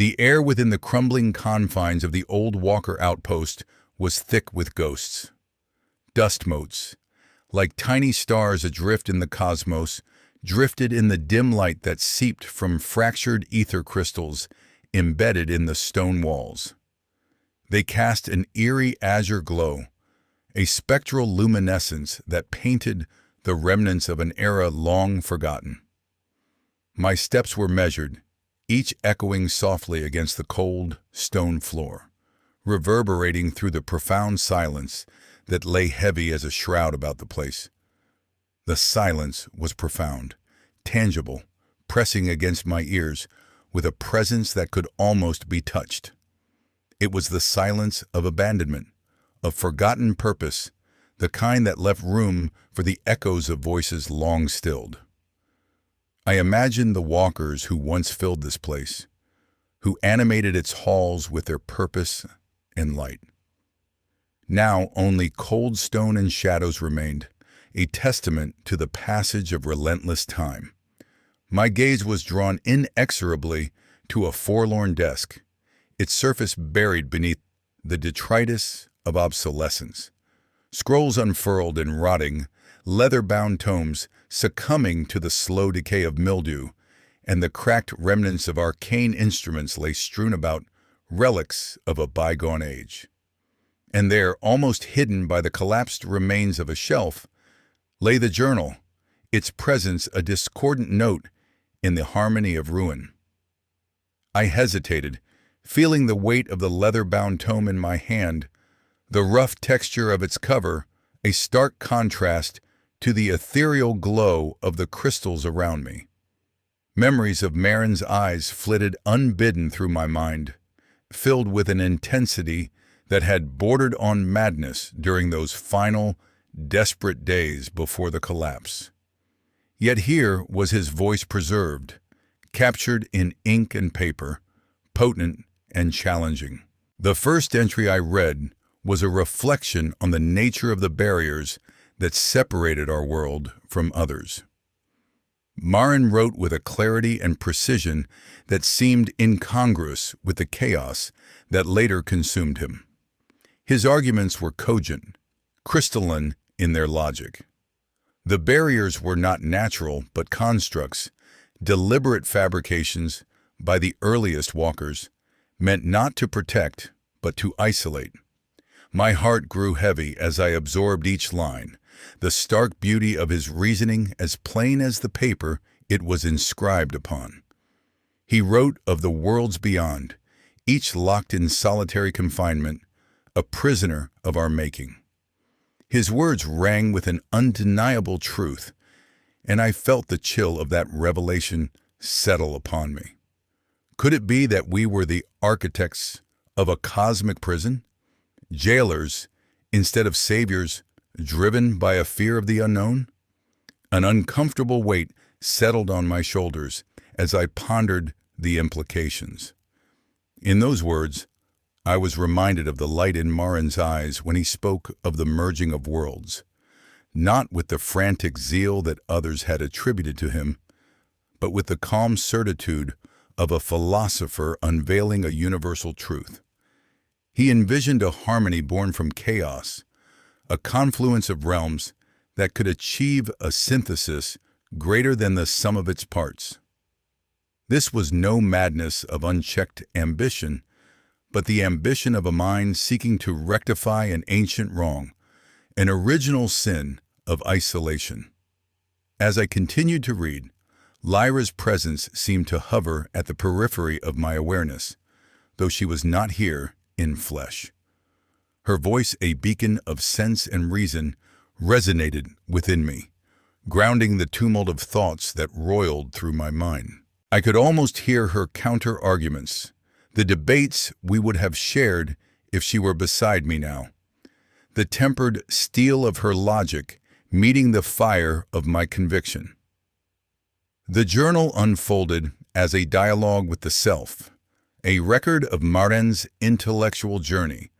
The air within the crumbling confines of the old Walker outpost was thick with ghosts. Dust motes, like tiny stars adrift in the cosmos, drifted in the dim light that seeped from fractured ether crystals embedded in the stone walls. They cast an eerie azure glow, a spectral luminescence that painted the remnants of an era long forgotten. My steps were measured, each echoing softly against the cold, stone floor, reverberating through the profound silence that lay heavy as a shroud about the place. The silence was profound, tangible, pressing against my ears with a presence that could almost be touched. It was the silence of abandonment, of forgotten purpose, the kind that left room for the echoes of voices long stilled. I imagined the walkers who once filled this place, who animated its halls with their purpose and light. Now only cold stone and shadows remained, a testament to the passage of relentless time. My gaze was drawn inexorably to a forlorn desk, its surface buried beneath the detritus of obsolescence. Scrolls unfurled and rotting, leather-bound tomes succumbing to the slow decay of mildew, and the cracked remnants of arcane instruments lay strewn about, relics of a bygone age. And there, almost hidden by the collapsed remains of a shelf, lay the journal, its presence a discordant note in the harmony of ruin. I hesitated, feeling the weight of the leather-bound tome in my hand, the rough texture of its cover, a stark contrast to the ethereal glow of the crystals around me. Memories of Marin's eyes flitted unbidden through my mind, filled with an intensity that had bordered on madness during those final, desperate days before the collapse. Yet here was his voice preserved, captured in ink and paper, potent and challenging. The first entry I read was a reflection on the nature of the barriers that separated our world from others. Marin wrote with a clarity and precision that seemed incongruous with the chaos that later consumed him. His arguments were cogent, crystalline in their logic. The barriers were not natural but constructs, deliberate fabrications by the earliest walkers, meant not to protect but to isolate. My heart grew heavy as I absorbed each line, the stark beauty of his reasoning as plain as the paper it was inscribed upon. He wrote of the worlds beyond, each locked in solitary confinement, a prisoner of our making. His words rang with an undeniable truth, and I felt the chill of that revelation settle upon me. Could it be that we were the architects of a cosmic prison? Jailers instead of saviors, driven by a fear of the unknown? An uncomfortable weight settled on my shoulders as I pondered the implications. In those words, I was reminded of the light in Marin's eyes when he spoke of the merging of worlds, not with the frantic zeal that others had attributed to him, but with the calm certitude of a philosopher unveiling a universal truth. He envisioned a harmony born from chaos, a confluence of realms that could achieve a synthesis greater than the sum of its parts. This was no madness of unchecked ambition, but the ambition of a mind seeking to rectify an ancient wrong, an original sin of isolation. As I continued to read, Lyra's presence seemed to hover at the periphery of my awareness, though she was not here in flesh. Her voice, a beacon of sense and reason, resonated within me, grounding the tumult of thoughts that roiled through my mind. I could almost hear her counter-arguments, the debates we would have shared if she were beside me now, the tempered steel of her logic meeting the fire of my conviction. The journal unfolded as a dialogue with the self, a record of Marin's intellectual journey,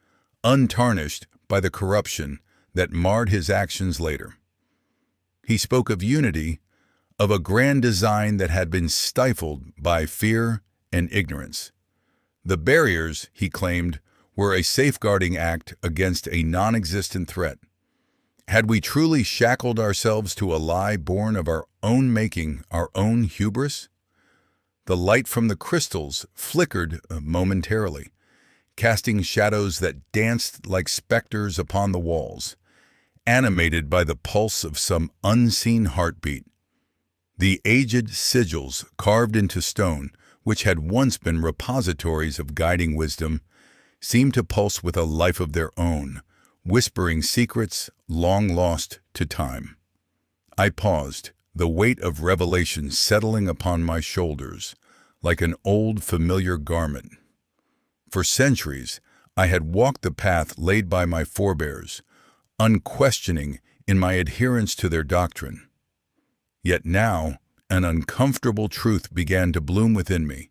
untarnished by the corruption that marred his actions later. He spoke of unity, of a grand design that had been stifled by fear and ignorance, The barriers, he claimed, were a safeguarding act against a non-existent threat. Had we truly shackled ourselves to a lie born of our own making, our own hubris? The light from the crystals flickered momentarily, casting shadows that danced like specters upon the walls, animated by the pulse of some unseen heartbeat. The aged sigils carved into stone, which had once been repositories of guiding wisdom, seemed to pulse with a life of their own, whispering secrets long lost to time. I paused, the weight of revelation settling upon my shoulders like an old familiar garment. For centuries, I had walked the path laid by my forebears, unquestioning in my adherence to their doctrine. Yet now, an uncomfortable truth began to bloom within me,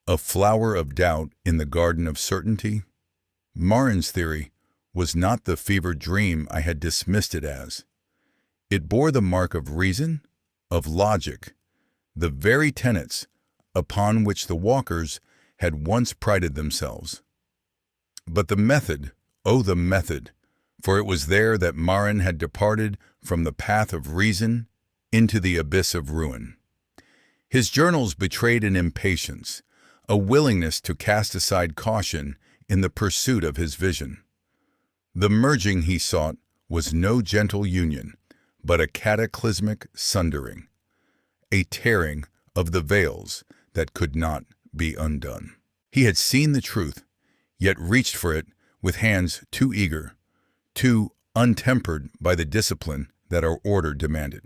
a flower of doubt in the garden of certainty. Marin's theory was not the fevered dream I had dismissed it as. It bore the mark of reason, of logic, the very tenets upon which the walkers had once prided themselves. But the method, oh the method, for it was there that Marin had departed from the path of reason into the abyss of ruin. His journals betrayed an impatience, a willingness to cast aside caution in the pursuit of his vision. The merging he sought was no gentle union, but a cataclysmic sundering, a tearing of the veils that could not be undone. He had seen the truth, yet reached for it with hands too eager, too untempered by the discipline that our order demanded.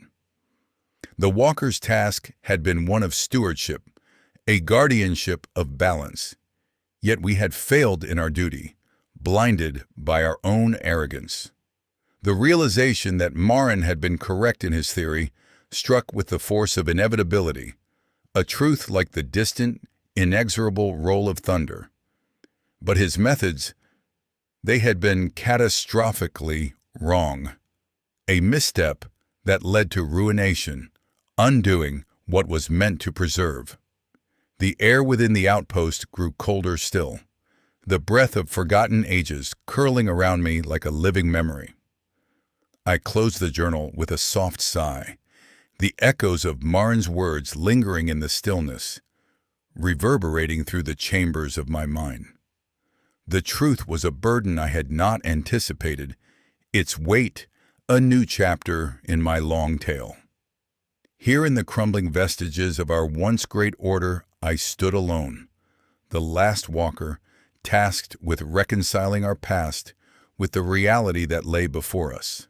The walker's task had been one of stewardship, a guardianship of balance, yet we had failed in our duty, blinded by our own arrogance. The realization that Marin had been correct in his theory struck with the force of inevitability, a truth like the distant, inexorable roll of thunder. But his methods, they had been catastrophically wrong, a misstep that led to ruination, undoing what was meant to preserve. The air within the outpost grew colder still, the breath of forgotten ages curling around me like a living memory. I closed the journal with a soft sigh, the echoes of Marin's words lingering in the stillness, reverberating through the chambers of my mind. The truth was a burden I had not anticipated, its weight a new chapter in my long tale. Here in the crumbling vestiges of our once great order, I stood alone, the last walker, tasked with reconciling our past with the reality that lay before us.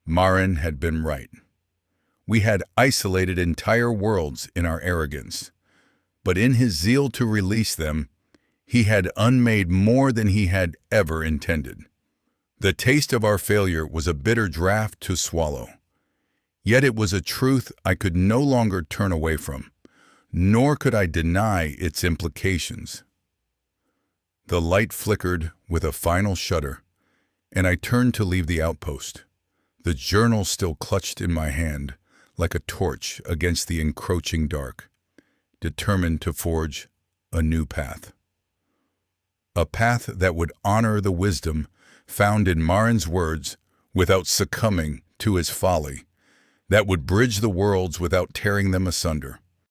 Marin had been right. We had isolated entire worlds in our arrogance, but in his zeal to release them, he had unmade more than he had ever intended. The taste of our failure was a bitter draught to swallow. Yet it was a truth I could no longer turn away from, nor could I deny its implications. The light flickered with a final shudder, and I turned to leave the outpost, the journal still clutched in my hand like a torch against the encroaching dark, determined to forge a new path. A path that would honor the wisdom found in Marin's words without succumbing to his folly, that would bridge the worlds without tearing them asunder.